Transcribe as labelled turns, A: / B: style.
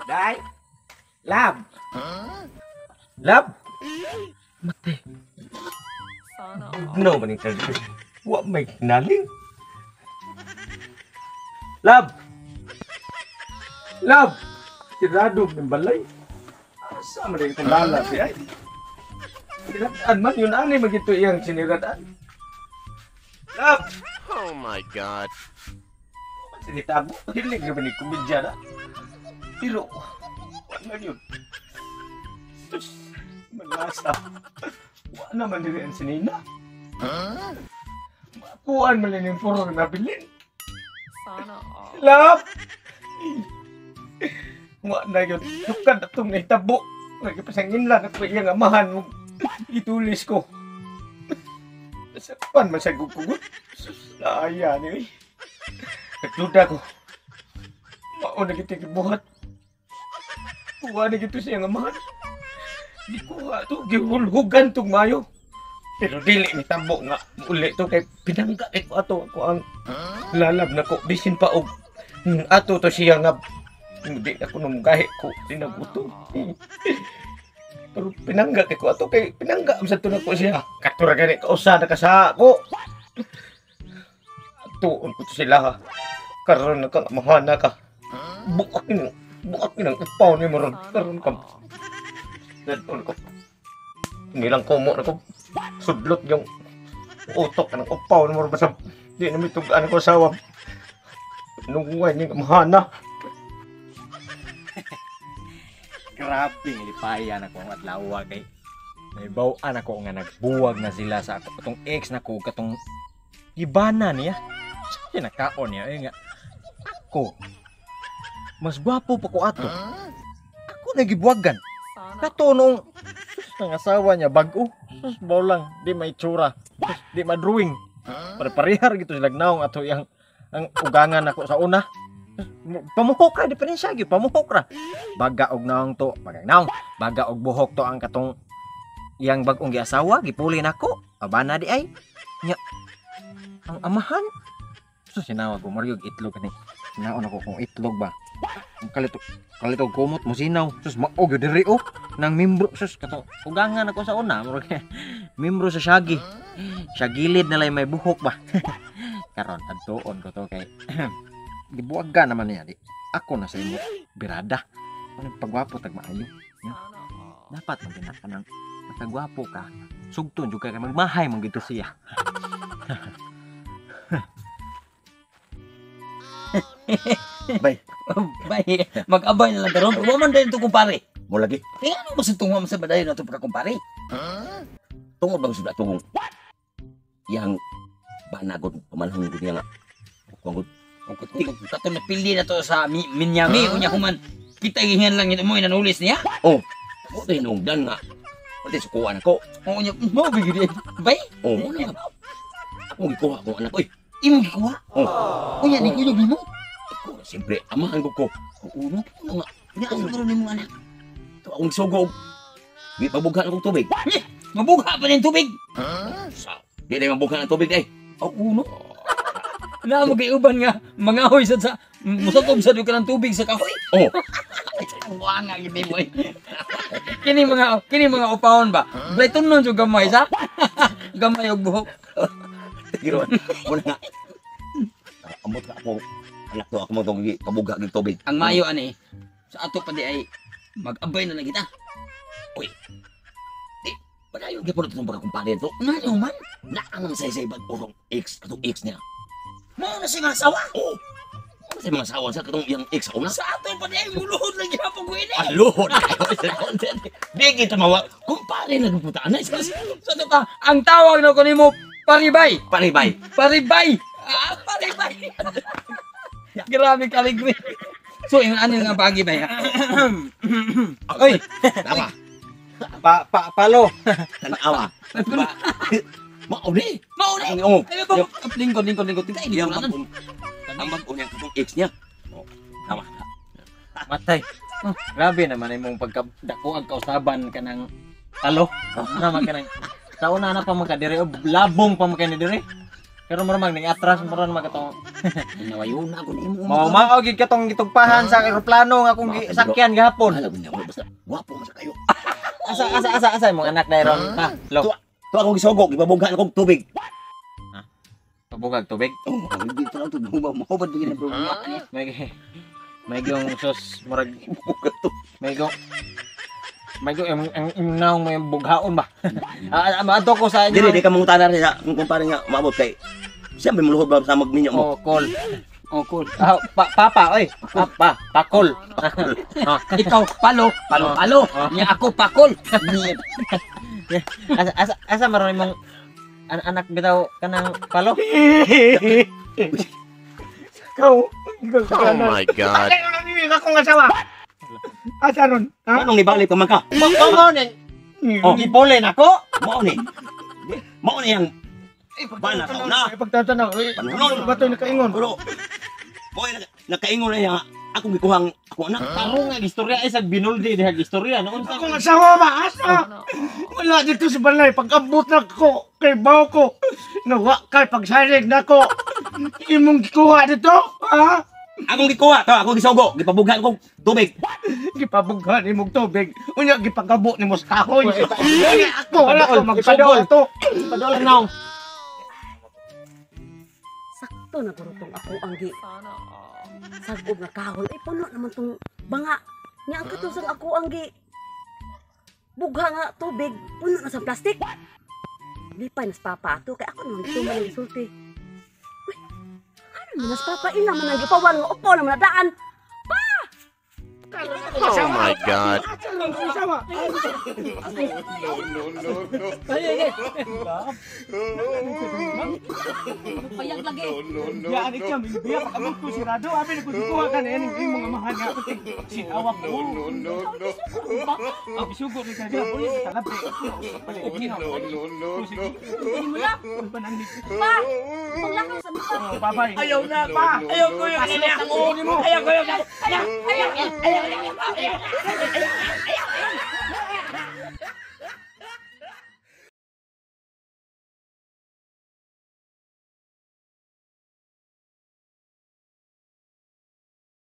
A: Day. Lab. Lab. Mati. No maning tadi. Wa may kinaling. Lab. Lab. Sirado ng balay. Asa man rin lala siya. Siniradaan man yun ani magito iyang siniradaan. Lab.
B: Oh my God.
A: Sinitabo. Hilig naman ni kumidya na. Pero, wala yun. Sus, malasa. Wala naman din ang sinina. Makuhaan man lang yung puro na nabilin.
C: Sana all.
A: Love! Wala yun. Sukad na itong naitabo. Nagipasangin lang ako iyang amahan mo. Itulis ko. Sapan man sa gugugot. Sus, naaya niyo eh. Nagluda ko. Mauna kita kibuhat. Kuha na gito siyang amahan. Di kuha to, gihulhugan tong mayo. Pero dili ni tambo nga uli to kay pinangga ko ato ako ang lalab na ko bisin pa og ato to siya nga hindi ako nung gahi ko tinaguto. Pero pinangga ko ato kay pinangga sa to nako siya. Katura gani ka usa na kasa ko. Tuon ko to sila ha. Karon na kang mahana ka. Buak ng upaw ni Maron. Karon ka. Dadon ko. Nilang kumo na ko. Sudlot yung utok ng upaw ni Maron. Basta di na mitugaan ko asawa. Nungguan yung mahana.
D: Grabe nga lipayan ako ang adlaw kay may bawaan ako nga nagbuwag na sila sa ako katong ex na ko katong ibana niya. Sa nakaon niya nga ako mas gwapo pa ko ato. Ako nagibuwagan. Kato nung ang asawa niya bago. Sus baw lang di may tsura. Di ma-drawing. Pare-parehar gito sila naong ato yang ang ugangan ako sa una. Pamuhok ra diferensya gyud pamuhok ra. Baga og naong to, baga og buhok to ang katong iyang bag-ong giasawa gipuli nako. Abana di ay. Nya ang amahan. So sinawag ko Mario itlog kani. Sinaon ako kung itlog ba. Ang kalito kumot mo sinaw. Sus maog gyud diri oh. Nang membro sus katong ugangan ako sa una. Membro sa Shaggy. Sa gilid na lang may buhok ba. Karon adtuon ko to kay gibuwaga naman niya di. Ako na sa imo birada. Ano pagwapo tag maayo. Dapat man din ka nang matagwapo ka. Sugton jud kay magmahay man gito siya.
E: Bay, mag-abay na lang karon. Wa man din to kumpare. Mo lagi. Kaya ano mas tungwa man sa badayon nato pagka kumpare? Tungod bang sudah tungong. Yang banagod pamanhong gud nga. Kung tato na pili na to sa Minyami unya human kita gihingan lang ito mo inanulis niya. Oh. Mo tinungdan nga. Pati sukuan ako. Oh nya mo bigiri. Bay. Oh mo na. Ako gikuha ko anak oy. Imo gikuha? Oh. Unya ni kuno bimo. Ako siyempre amahan ko. Uno nga. Di ang siguro nimo anak. To akong sugog. Di pabughan akong tubig. Mabugha pa ning tubig. Sa. Di na mabughan ang tubig ay. Oh uno. Na mo giuban nga mangahoy sa musatob sa duka ng tubig sa kahoy. Oh. Wa nga gid mo. Kini mga upahon ba? Blayton nun jud gamay sa. Gamay og buhok. Giro. Wala nga. Amot ka ako. Anak to ako mo tong kabuga ng tubig. Ang mayo ani sa ato pa di ay mag-abay na lang kita. Uy. Padayon gyud tong pagkumpare to. Ano man? Naang say bag-urong ex katong ex niya. Mao na siya asawa. Oh. Ano siya mga asawa sa katong iyang ex una? Sa ato pa di ay muluhod lang gyapon ko ini. Luhod. Di kita mawa. Kumpare na puta na. Sa to ka ang tawag na ko nimo Paribay. Paribay. Paribay. Paribay. Grabe kaligri. So yung ano nga bagi ba? Oy, tawa.
D: Palo.
E: Tanawa. Mauni. Oh. Lingkod. Tingay niya lang. Ang mag-unyang itong ex niya. Tawa.
D: Matay. Grabe naman imong pagkadakuan kausaban ka ng palo. Naman ka ng sa una na pa magka dire labong pa magka ni dire. Pero maramang ning atras maron magkatong
E: Nawayon na ako na imo.
D: Mao gid katong gitugpahan sa eroplano nga akong sakyan gihapon.
E: Alam niya, basta guwapo man sa kayo.
D: Asa imong anak dayron ha? Lo.
E: To akong gisogok, ibabughan akong tubig.
D: Pabugag tubig.
E: Oh, hindi to lang to. Mahubad bigyan ng problema.
D: May yung sus murag
E: Bughan to.
D: may ang imnaw may bughaon ba. Ato ko sa inyo.
E: Dili, di ka mangutana rin sa kung kumpare nga maabot kay siya may muluhod ba sa magminyo mo.
D: Oh, call. Oh, cool. Papa, oy. Papa, pakol.
E: Ikaw, palo. Niya ako, pakol.
D: Asa maron imong anak bitaw kanang palo?
A: Ikaw.
B: Oh my god.
A: Ano lang yung akong asawa? Asa ron? Ha?
E: Anong ibalik pa man ka?
D: Mao ni.
E: Oh.
D: Gipole nako.
E: Mao ni. Mao ni ang bana ka na.
A: Pagtatanaw.
E: Panunon.
A: Bato ni kaingon.
E: Pero boy nakaingon na yang akong gikuhang ako anak.
D: Tarong nga istorya ay sag binuldi diha istorya noon sa
A: Akong asawa ba? Asa?
C: Sana all.
A: Wala dito sa balay. Pag-abot na ko kay baw ko. Nawa kay pagsalig na ko. Imong gikuha dito? Ha?
E: Akong gikuha to, akong gisogo, gipabughan kong tubig.
A: Gipabughan imong tubig. Unya gipagabot ni mos kahoy. Unya ako wala ko magsugol to.
D: padol naw.
F: Sakto na gurutong ako ang gi
C: Sana all.
F: sagob na kahon. Ay puno naman tong banga. Nya ang katusang ako ang gi bugha nga tubig puno na sa plastik. Lipay na sa papa ato kay ako naman dito man gisulti. Uy, ano naman na sa papa ina man ang gipawan nga upo naman na daan.
B: Oh my god.
A: Asawa.
F: Payag lagi.
A: Yan ikaw, biya pag-abot ko sirado. Abi ko gikuha ka na yan yung mga mahal nga ako. Sinawak ko. Ang isugo ni kanila pulis sa talabi.
F: Hindi mo lang. Pa! Paglakaw sa mukha.
A: Babay. Ayaw na pa. Ayaw ko yung kanila. Ayaw ko yung kanila.
F: Ayaw!